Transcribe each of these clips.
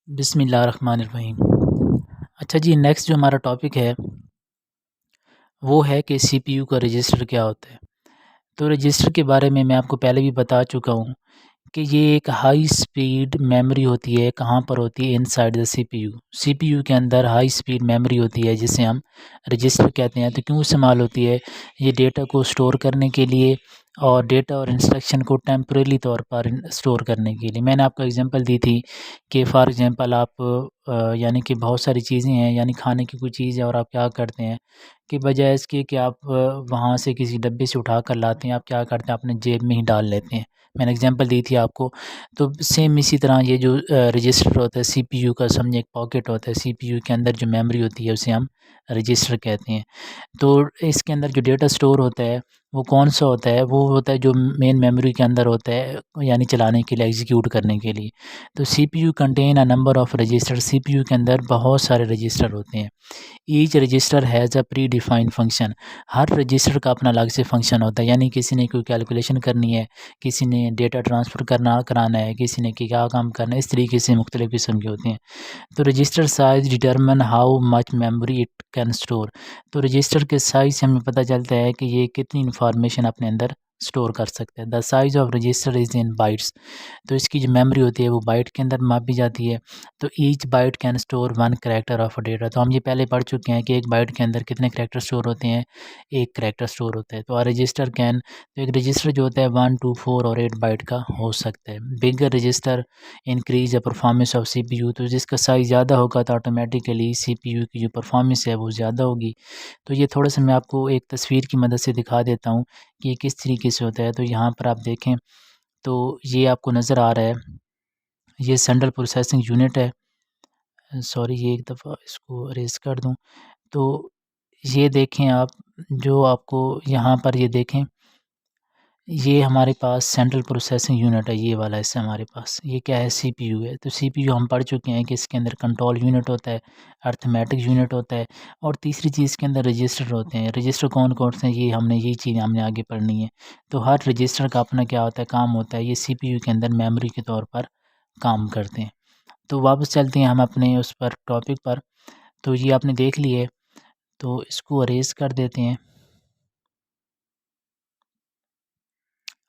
बिस्मिल्लाहिर्रहमानिर्रहीम। अच्छा जी, नेक्स्ट जो हमारा टॉपिक है वो है कि सीपीयू का रजिस्टर क्या होता है। तो रजिस्टर के बारे में मैं आपको पहले भी बता चुका हूँ कि ये एक हाई स्पीड मेमोरी होती है। कहाँ पर होती है? Inside the CPU. सीपीयू के अंदर हाई स्पीड मेमोरी होती है जिसे हम रजिस्टर कहते हैं। तो क्यों इस्तेमाल होती है? ये डेटा को स्टोर करने के लिए और डेटा और इंस्ट्रक्शन को टेम्परेरी तौर पर स्टोर करने के लिए। मैंने आपको एग्जांपल दी थी कि फ़ॉर एग्जांपल आप यानी कि बहुत सारी चीज़ें हैं, यानी खाने की कोई चीज़ है और आप क्या करते हैं कि बजाय इसके कि आप वहाँ से किसी डब्बे से उठा कर लाते हैं, आप क्या करते हैं अपने जेब में ही डाल लेते हैं। मैंने एग्जांपल दी थी आपको। तो सेम इसी तरह ये जो रजिस्टर होता है सीपीयू का, समझिए एक पॉकेट होता है। सीपीयू के अंदर जो मेमोरी होती है उसे हम रजिस्टर कहते हैं। तो इसके अंदर जो डेटा स्टोर होता है वो कौन-सा होता है? वो होता है जो मेन मेमोरी के अंदर होता है, यानी चलाने के लिए, एग्ज़ीक्यूट करने के लिए। तो CPU contain a number of register. CPU के अंदर बहुत सारे रजिस्टर होते हैं। Each resistor has a pre defined function. Her register का अपना अलग से फंक्शन होता है। यानी किसी ने कोई कैलकुलेशन करनी है, किसी ने डेटा ट्रांसफ़र कराना है, किसी ने क्या काम करना है, इस तरीके से मुख्तलिफ़ किस्म के होते हैं। तो register size determine how much memory it can store. तो रजिस्टर के साइज़ से हमें पता चलता है कि ये कितनी इन्फॉर्मेशन अपने अंदर स्टोर कर सकते हैं। The size of register is in bytes. तो इसकी जो मेमोरी होती है वो बाइट के अंदर मापी जाती है। तो each byte can store 1 character of data. तो हम ये पहले पढ़ चुके हैं कि एक बाइट के अंदर कितने करैक्टर स्टोर होते हैं? 1 करैक्टर स्टोर होता है। तो रजिस्टर कैन, तो एक रजिस्टर जो होता है 1, 2, 4 और 8 बाइट का हो सकता है। Bigger register increase the performance of CPU. तो जिसका साइज़ ज़्यादा होगा तो ऑटोमेटिकली सीपीयू की जो परफॉर्मेंस है वो ज़्यादा होगी। तो ये थोड़ा-सा मैं आपको एक तस्वीर की मदद से दिखा देता हूँ कि ये किस तरीके से होता है। तो यहाँ पर आप देखें, तो ये आपको नज़र आ रहा है, ये सेंट्रल प्रोसेसिंग यूनिट है। सॉरी, ये एक दफ़ा इसको इरेज़ कर दूँ। तो ये देखें आप, जो आपको यहाँ पर ये देखें, ये हमारे पास सेंट्रल प्रोसेसिंग यूनिट है, ये वाला हिस्सा हमारे पास। ये क्या है? सीपीयू है। तो सीपीयू हम पढ़ चुके हैं कि इसके अंदर कंट्रोल यूनिट होता है, अरिथमेटिक यूनिट होता है और तीसरी चीज़ के अंदर रजिस्टर होते हैं। रजिस्टर कौन-कौन से हैं? यही चीज़ हमने आगे पढ़नी है। तो हर रजिस्टर का अपना क्या होता है? काम होता है। ये सीपीयू के अंदर मेमोरी के तौर पर काम करते हैं। तो वापस चलते हैं हम अपने उस पर, टॉपिक पर। तो ये आपने देख ली है, तो इसको इरेज़ कर देते हैं।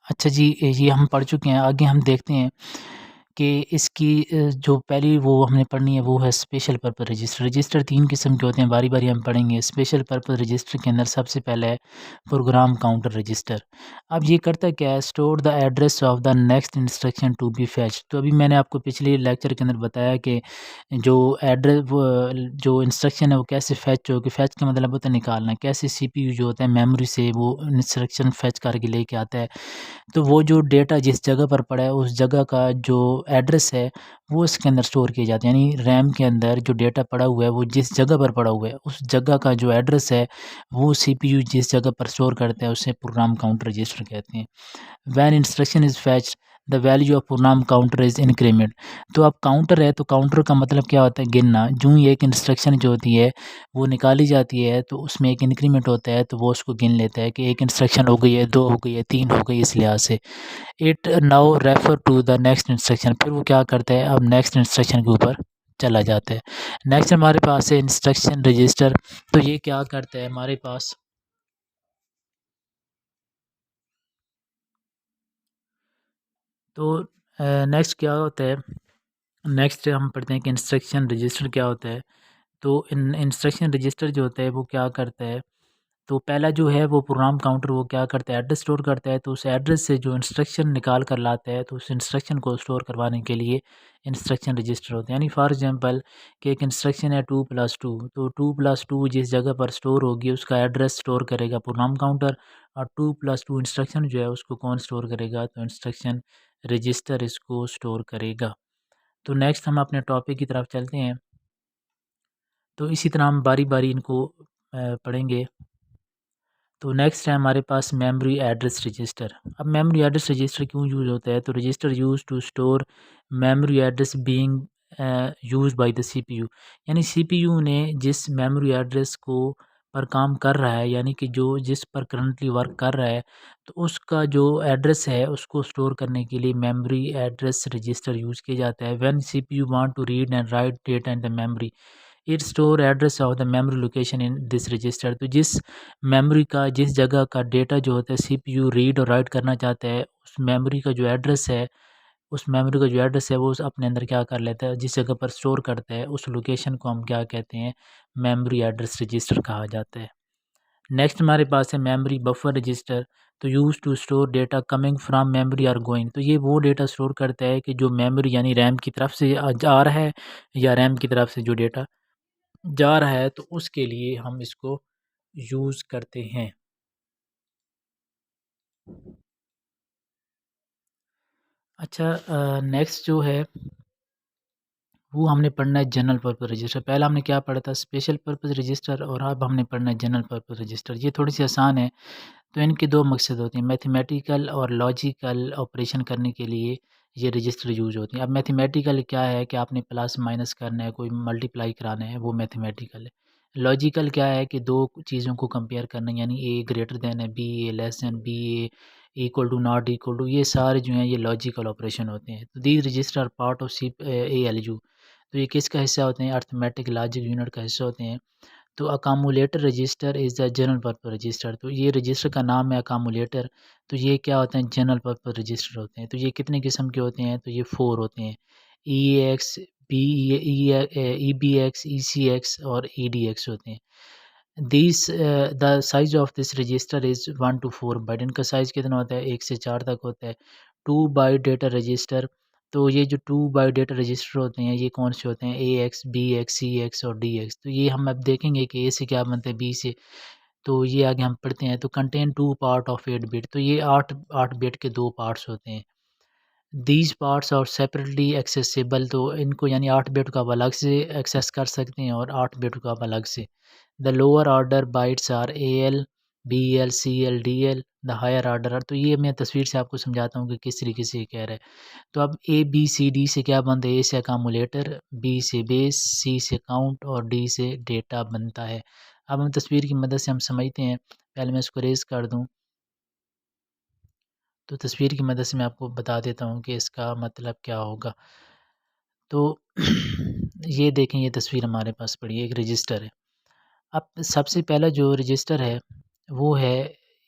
अच्छा जी, ये हम पढ़ चुके हैं। आगे हम देखते हैं कि इसकी जो पहली वो हमने पढ़नी है वो है स्पेशल पर्पज़ रजिस्टर। रजिस्टर 3 किस्म के होते हैं, बारी-बारी हम पढ़ेंगे। स्पेशल पर्पज़ रजिस्टर के अंदर सबसे पहला है प्रोग्राम काउंटर रजिस्टर। अब ये करता क्या है? Store the address of the next instruction to be fetched. तो अभी मैंने आपको पिछले लेक्चर के अंदर बताया कि जो एड्रेस वो जो इंस्ट्रक्शन है वो कैसे फेच होगी। फेच का मतलब होता है निकालना। कैसे सीपीयू जो होता है मेमोरी से वो इंस्ट्रक्शन फेच करके लेके आता है। तो वो जो डेटा जिस जगह पर पड़ा है उस जगह का जो एड्रेस है वो इसके अंदर स्टोर किया जाता है। यानी रैम के अंदर जो डेटा पड़ा हुआ है वो जिस जगह पर पड़ा हुआ है उस जगह का जो एड्रेस है वो सीपीयू जिस जगह पर स्टोर करता है उसे प्रोग्राम काउंटर रजिस्टर कहते हैं। When instruction is fetched the value of program counter is increment. तो अब काउंटर है, तो काउंटर का मतलब क्या होता है? गिनना। यूँ ही एक इंस्ट्रक्शन जो होती है वो निकाली जाती है तो उसमें एक इंक्रीमेंट होता है, तो वो उसको गिन लेता है कि 1 इंस्ट्रक्शन हो गई है, 2 हो गई है, 3 हो गई, इस लिहाज से। It now refer to the next instruction. फिर वो क्या करता है? अब नेक्स्ट इंस्ट्रक्शन के ऊपर चला जाता है। नेक्स्ट हमारे पास है इंस्ट्रक्शन रजिस्टर। तो ये क्या करता है हमारे पास? तो नेक्स्ट क्या होता है? नेक्स्ट हम पढ़ते हैं कि इंस्ट्रक्शन रजिस्टर क्या होता है। तो इंस्ट्रक्शन रजिस्टर जो होता है वो क्या करता है? तो पहला जो है वो प्रोग्राम काउंटर वो क्या करता है? एड्रेस स्टोर करता है। तो उस एड्रेस से जो इंस्ट्रक्शन निकाल कर लाता है तो उस इंस्ट्रक्शन को स्टोर करवाने के लिए इंस्ट्रक्शन रजिस्टर होते हैं। यानी फॉर एग्जांपल कि एक इंस्ट्रक्शन है 2+2, तो 2+2 जिस जगह पर स्टोर होगी उसका एड्रेस स्टोर करेगा प्रोग्राम काउंटर, और 2+2 इंस्ट्रक्शन जो है उसको कौन स्टोर करेगा? तो इंस्ट्रक्शन रजिस्टर इसको स्टोर करेगा। तो नेक्स्ट हम अपने टॉपिक की तरफ चलते हैं। तो इसी तरह हम बारी-बारी इनको पढ़ेंगे। तो नेक्स्ट है हमारे पास मेमोरी एड्रेस रजिस्टर। अब मेमोरी एड्रेस रजिस्टर क्यों यूज़ होता है? तो register use to store memory address being used by the CPU. यानी सीपीयू ने जिस मेमोरी एड्रेस को पर काम कर रहा है, यानी कि जो जिस पर करंटली वर्क कर रहा है, तो उसका जो एड्रेस है उसको स्टोर करने के लिए मेमोरी एड्रेस रजिस्टर यूज़ किया जाता है। When CPU want to read and write data in the memory, it store address of the memory location in this register. तो जिस मेमोरी का, जिस जगह का डेटा जो होता है सीपीयू रीड और राइट करना चाहता है, उस मेमोरी का जो एड्रेस है, उस मेमोरी का जो एड्रेस है वो उस अपने अंदर क्या कर लेता है, जिस जगह पर स्टोर करता है उस लोकेशन को हम क्या कहते हैं, मेमोरी एड्रेस रजिस्टर कहा जाता है। नेक्स्ट हमारे पास है मेमोरी बफर रजिस्टर। तो use to store data coming from memory or going. तो ये वो डेटा स्टोर करता है कि जो मेमोरी यानी रैम की तरफ से जा रहा है, या रैम की तरफ से जो डेटा जा रहा है, तो उसके लिए हम इसको यूज़ करते हैं। अच्छा, नेक्स्ट जो है वो हमने पढ़ना है जनरल पर्पस रजिस्टर। पहला हमने क्या पढ़ा था, स्पेशल पर्पस रजिस्टर, और अब हमने पढ़ना है जनरल पर्पस रजिस्टर। ये थोड़ी सी आसान है। तो इनके दो मकसद होते हैं, मैथमेटिकल और लॉजिकल ऑपरेशन करने के लिए ये रजिस्टर यूज होते हैं। अब मैथमेटिकल क्या है कि आपने प्लस माइनस करना है, कोई मल्टीप्लाई कराना है, वो मैथमेटिकल है। लॉजिकल क्या है कि दो चीज़ों को कंपेयर करना, यानी ए ग्रेटर देन है B, A less than B, A equal to not equal to, ये सारे जो हैं ये लॉजिकल ऑपरेशन होते हैं। तो these register part of C A L U. तो ये किसका हिस्सा होते हैं, अर्थमेटिक लॉजिक यूनिट का हिस्सा होते हैं। तो accumulator register is the general purpose register. तो ये रजिस्टर का नाम है अकामुलेटर। तो ये क्या होते हैं, जनरल पर्पस रजिस्टर होते हैं। तो ये कितने किस्म के होते हैं, तो ये 4 होते हैं, E X, B E B X, E C X और ई डी एक्स होते हैं। This the size of this register is 1 to 4 byte. इनका साइज़ कितना होता है, 1 से 4 तक होता है। 2 बाइट डेटा रजिस्टर। तो ये जो 2 बाइट डेटा रजिस्टर होते हैं, ये कौन से होते हैं, ए एक्स, बी एक्स, सी एक्स और डी एक्स। तो ये हम अब देखेंगे कि ए से क्या बनता है, बी से। तो ये आगे हम पढ़ते हैं। तो कंटेन 2 पार्ट ऑफ 8 बिट। तो ये 8 बिट के 2 पार्ट्स होते हैं। These parts are separately accessible. तो इनको यानी 8 बिट को आप अलग से एक्सेस कर सकते हैं और 8 बिट को आप अलग से। The lower order bytes are A L, B L, C L, D L. The higher order are, तो ये मैं तस्वीर से आपको समझाता हूँ कि किस तरीके से ये कह रहा है। तो अब ए बी सी डी से क्या बनता है, ए से अकामुलेटर, बी से बेस, सी से काउंट और डी से डेटा बनता है। अब हम तस्वीर की मदद से हम समझते हैं। पहले मैं इसको रेज़ कर दूँ। तो तस्वीर की मदद से मैं आपको बता देता हूँ कि इसका मतलब क्या होगा। तो ये देखें, ये तस्वीर हमारे पास पड़ी है, एक रजिस्टर है। अब सबसे पहला जो रजिस्टर है वो है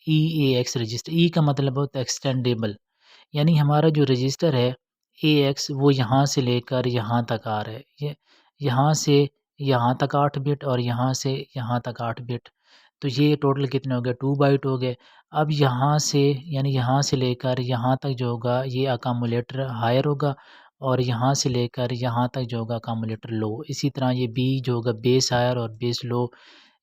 ई ए एक्स रजिस्टर। ई का मतलब होता है एक्सटेंडेबल, यानी हमारा जो रजिस्टर है ए एक्स, वो यहाँ से लेकर यहाँ तक आ रहा है। ये यहाँ से यहाँ तक 8 बिट और यहाँ से यहाँ तक 8 बिट। तो ये टोटल कितने हो गए, 2 बाइट हो गए। अब यहाँ से, यानी यहाँ से लेकर यहाँ तक जो होगा ये अकामुलेटर हायर होगा, और यहाँ से लेकर यहाँ तक जो होगा अकामुलेटर लो। इसी तरह ये बी जो होगा बेस हायर और बेस लो।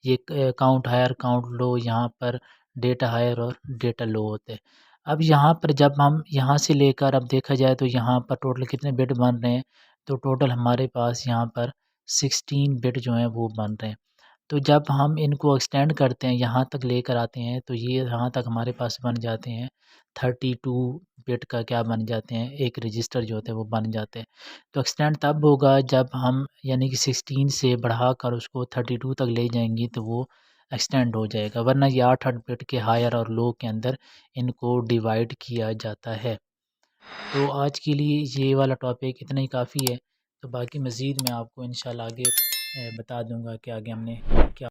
ये काउंट हायर काउंट लो, यहाँ पर डेटा हायर और डेटा लो होते हैं। अब यहाँ पर जब हम यहाँ से लेकर अब देखा जाए तो यहाँ पर टोटल कितने बिट बन रहे हैं, तो टोटल हमारे पास यहाँ पर 16 बिट जो हैं वो बन रहे हैं। तो जब हम इनको एक्सटेंड करते हैं, यहाँ तक लेकर आते हैं, तो ये यहाँ तक हमारे पास बन जाते हैं 32 बिट का क्या बन जाते हैं, एक रजिस्टर जो होते हैं वो बन जाते हैं। तो एक्सटेंड तब होगा जब हम यानी कि 16 से बढ़ाकर उसको 32 तक ले जाएंगे, तो वो एक्सटेंड हो जाएगा, वरना ये 8 बिट के हायर और लो के अंदर इनको डिवाइड किया जाता है। तो आज के लिए ये वाला टॉपिक इतना ही काफ़ी है। तो बाकी मज़ीद मैं आपको इंशाल्लाह आगे बता दूंगा कि आगे हमने क्या